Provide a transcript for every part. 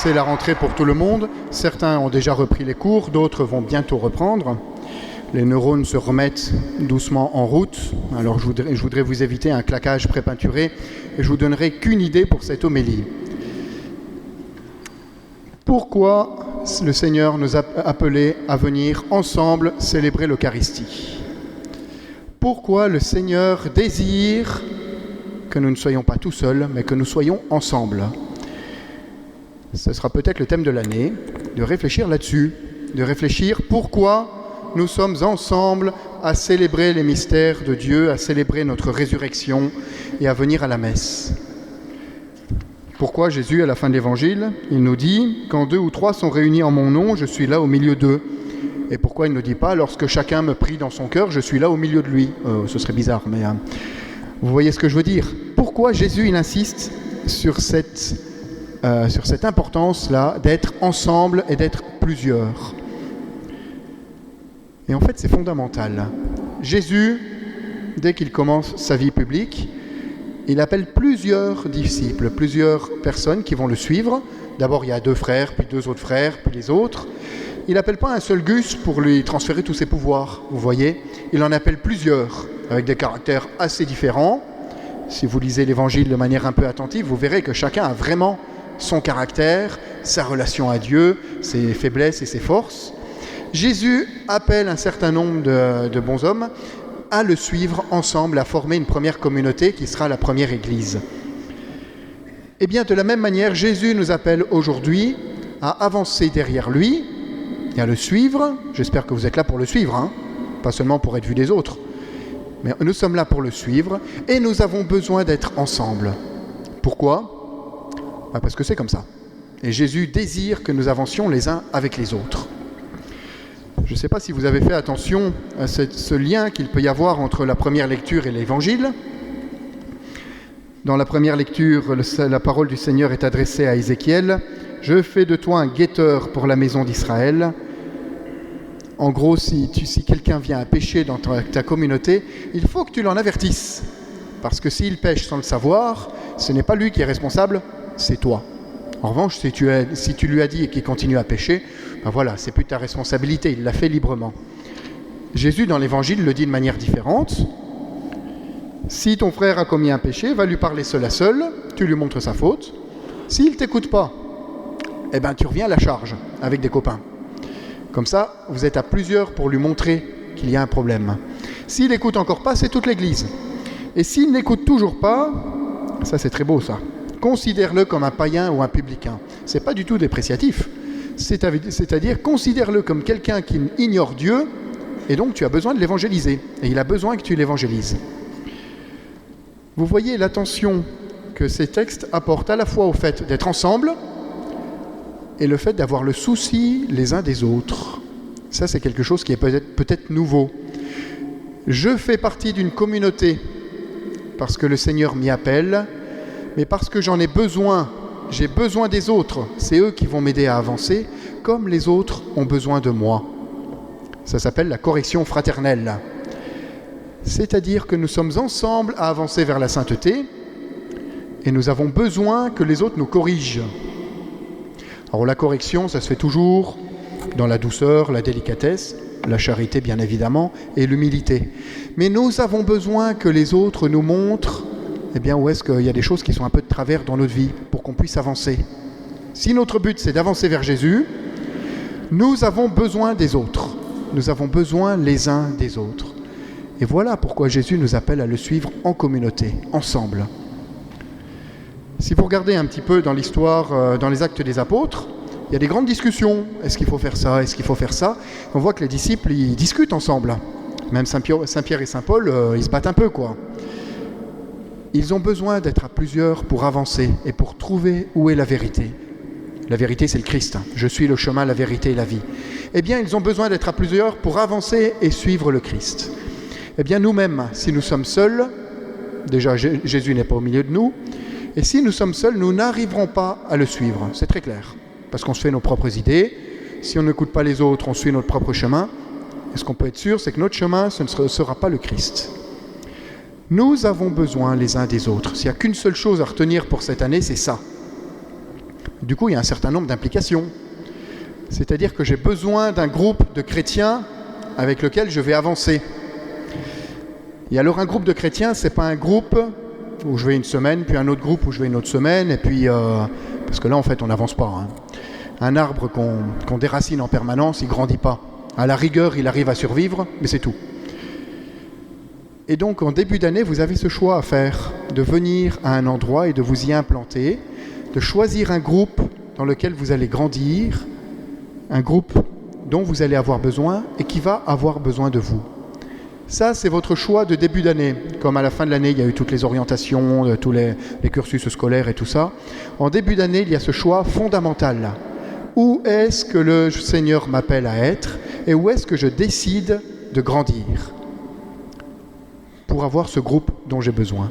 C'est la rentrée pour tout le monde. Certains ont déjà repris les cours, d'autres vont bientôt reprendre. Les neurones se remettent doucement en route. Alors je voudrais vous éviter un claquage prépeinturé et je vous donnerai qu'une idée pour cette homélie. Pourquoi le Seigneur nous a appelés à venir ensemble célébrer l'Eucharistie ? Pourquoi le Seigneur désire que nous ne soyons pas tout seuls, mais que nous soyons ensemble ? Ce sera peut-être le thème de l'année, de réfléchir là-dessus, de réfléchir pourquoi nous sommes ensemble à célébrer les mystères de Dieu, à célébrer notre résurrection et à venir à la messe. Pourquoi Jésus, à la fin de l'Évangile, il nous dit « Quand 2 ou 3 sont réunis en mon nom, je suis là au milieu d'eux ». Et pourquoi il ne dit pas « Lorsque chacun me prie dans son cœur, je suis là au milieu de lui ». Ce serait bizarre, mais vous voyez ce que je veux dire. Pourquoi Jésus il insiste sur cette importance-là d'être ensemble et d'être plusieurs. Et en fait, c'est fondamental. Jésus, dès qu'il commence sa vie publique, il appelle plusieurs disciples, plusieurs personnes qui vont le suivre. D'abord, il y a 2 frères, puis 2 autres frères, puis les autres. Il n'appelle pas un seul Gus pour lui transférer tous ses pouvoirs, vous voyez. Il en appelle plusieurs, avec des caractères assez différents. Si vous lisez l'Évangile de manière un peu attentive, vous verrez que chacun a vraiment son caractère, sa relation à Dieu, ses faiblesses et ses forces. Jésus appelle un certain nombre de bons hommes à le suivre ensemble, à former une première communauté qui sera la première Église. Et bien, de la même manière, Jésus nous appelle aujourd'hui à avancer derrière lui et à le suivre. J'espère que vous êtes là pour le suivre, pas seulement pour être vu des autres. Mais nous sommes là pour le suivre et nous avons besoin d'être ensemble. Pourquoi ? Parce que c'est comme ça. Et Jésus désire que nous avancions les uns avec les autres. Je ne sais pas si vous avez fait attention à ce lien qu'il peut y avoir entre la première lecture et l'Évangile. Dans la première lecture, la parole du Seigneur est adressée à Ézéchiel. « Je fais de toi un guetteur pour la maison d'Israël ». En gros, si quelqu'un vient à pécher dans ta communauté, il faut que tu l'en avertisses. Parce que s'il pêche sans le savoir, ce n'est pas lui qui est responsable, c'est toi. En revanche, si tu lui as dit et qu'il continue à pécher, ben voilà, c'est plus ta responsabilité, il l'a fait librement. Jésus, dans l'Évangile, le dit de manière différente. Si ton frère a commis un péché, va lui parler seul à seul, tu lui montres sa faute. S'il ne t'écoute pas, eh ben, tu reviens à la charge avec des copains. Comme ça, vous êtes à plusieurs pour lui montrer qu'il y a un problème. S'il n'écoute encore pas, c'est toute l'Église. Et s'il n'écoute toujours pas, ça c'est très beau ça, considère-le comme un païen ou un publicain. Ce n'est pas du tout dépréciatif. C'est-à-dire, considère-le comme quelqu'un qui ignore Dieu, et donc tu as besoin de l'évangéliser. Et il a besoin que tu l'évangélises. Vous voyez l'attention que ces textes apportent à la fois au fait d'être ensemble, et le fait d'avoir le souci les uns des autres. Ça, c'est quelque chose qui est peut-être nouveau. Je fais partie d'une communauté parce que le Seigneur m'y appelle, mais parce que j'en ai besoin, j'ai besoin des autres. C'est eux qui vont m'aider à avancer, comme les autres ont besoin de moi. Ça s'appelle la correction fraternelle. C'est-à-dire que nous sommes ensemble à avancer vers la sainteté, et nous avons besoin que les autres nous corrigent. Alors la correction, ça se fait toujours dans la douceur, la délicatesse, la charité bien évidemment, et l'humilité. Mais nous avons besoin que les autres nous montrent où est-ce qu'il y a des choses qui sont un peu de travers dans notre vie pour qu'on puisse avancer. Si notre but c'est d'avancer vers Jésus, nous avons besoin des autres. Nous avons besoin les uns des autres. Et voilà pourquoi Jésus nous appelle à le suivre en communauté, ensemble. Si vous regardez un petit peu dans l'histoire, dans les Actes des Apôtres, il y a des grandes discussions. Est-ce qu'il faut faire ça ? Est-ce qu'il faut faire ça ? On voit que les disciples, ils discutent ensemble. Même Saint-Pierre et Saint-Paul, ils se battent un peu, quoi. Ils ont besoin d'être à plusieurs pour avancer et pour trouver où est la vérité. La vérité, c'est le Christ. Je suis le chemin, la vérité et la vie. Eh bien, ils ont besoin d'être à plusieurs pour avancer et suivre le Christ. Eh bien, nous-mêmes, si nous sommes seuls, déjà Jésus n'est pas au milieu de nous, et si nous sommes seuls, nous n'arriverons pas à le suivre. C'est très clair. Parce qu'on se fait nos propres idées. Si on n'écoute pas les autres, on suit notre propre chemin. Et ce qu'on peut être sûr, c'est que notre chemin, ce ne sera pas le Christ. Nous avons besoin les uns des autres. S'il n'y a qu'une seule chose à retenir pour cette année, c'est ça. Du coup, il y a un certain nombre d'implications. C'est-à-dire que j'ai besoin d'un groupe de chrétiens avec lequel je vais avancer. Et alors un groupe de chrétiens, c'est pas un groupe où je vais une semaine, puis un autre groupe où je vais une autre semaine, et puis parce que là en fait on n'avance pas. Un arbre qu'on déracine en permanence, il grandit pas. À la rigueur, il arrive à survivre, mais c'est tout. Et donc en début d'année, vous avez ce choix à faire, de venir à un endroit et de vous y implanter, de choisir un groupe dans lequel vous allez grandir, un groupe dont vous allez avoir besoin et qui va avoir besoin de vous. Ça, c'est votre choix de début d'année. Comme à la fin de l'année, il y a eu toutes les orientations, tous les cursus scolaires et tout ça. En début d'année, il y a ce choix fondamental. Où est-ce que le Seigneur m'appelle à être et où est-ce que je décide de grandir pour avoir ce groupe dont j'ai besoin.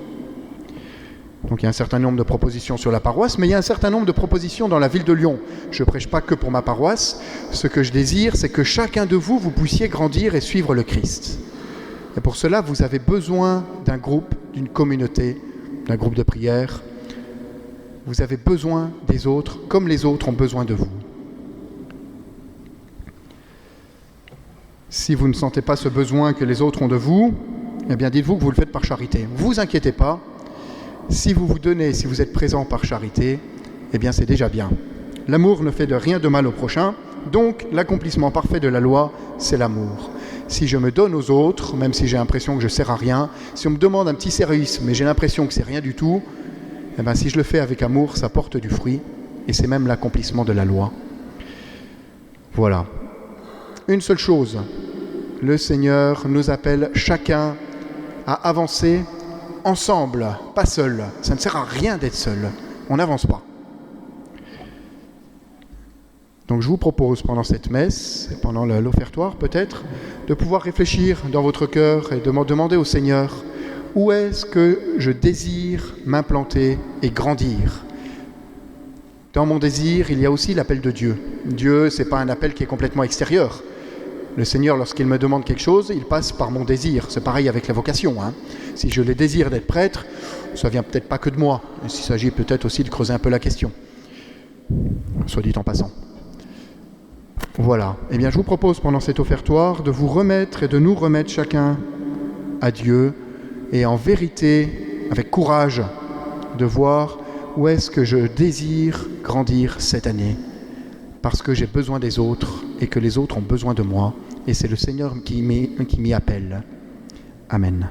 Donc il y a un certain nombre de propositions sur la paroisse, mais il y a un certain nombre de propositions dans la ville de Lyon. Je ne prêche pas que pour ma paroisse. Ce que je désire, c'est que chacun de vous, vous puissiez grandir et suivre le Christ. Et pour cela, vous avez besoin d'un groupe, d'une communauté, d'un groupe de prière. Vous avez besoin des autres, comme les autres ont besoin de vous. Si vous ne sentez pas ce besoin que les autres ont de vous, eh bien dites-vous que vous le faites par charité. Ne vous inquiétez pas. Si vous vous donnez, si vous êtes présent par charité, eh bien c'est déjà bien. L'amour ne fait de rien de mal au prochain, donc l'accomplissement parfait de la loi, c'est l'amour. Si je me donne aux autres, même si j'ai l'impression que je ne sers à rien, si on me demande un petit service, mais j'ai l'impression que c'est rien du tout, eh bien si je le fais avec amour, ça porte du fruit, et c'est même l'accomplissement de la loi. Voilà. Une seule chose, le Seigneur nous appelle chacun à avancer ensemble, pas seul. Ça ne sert à rien d'être seul. On n'avance pas. Donc je vous propose pendant cette messe, pendant l'offertoire peut-être, de pouvoir réfléchir dans votre cœur et de demander au Seigneur où est-ce que je désire m'implanter et grandir. Dans mon désir, il y a aussi l'appel de Dieu. Dieu, ce n'est pas un appel qui est complètement extérieur. Le Seigneur, lorsqu'il me demande quelque chose, il passe par mon désir. C'est pareil avec la vocation. Si je le désire d'être prêtre, ça ne vient peut-être pas que de moi. Il s'agit peut-être aussi de creuser un peu la question. Soit dit en passant. Voilà. Eh bien, je vous propose pendant cet offertoire de vous remettre et de nous remettre chacun à Dieu et en vérité, avec courage, de voir où est-ce que je désire grandir cette année. Parce que j'ai besoin des autres et que les autres ont besoin de moi. Et c'est le Seigneur qui m'y appelle. Amen.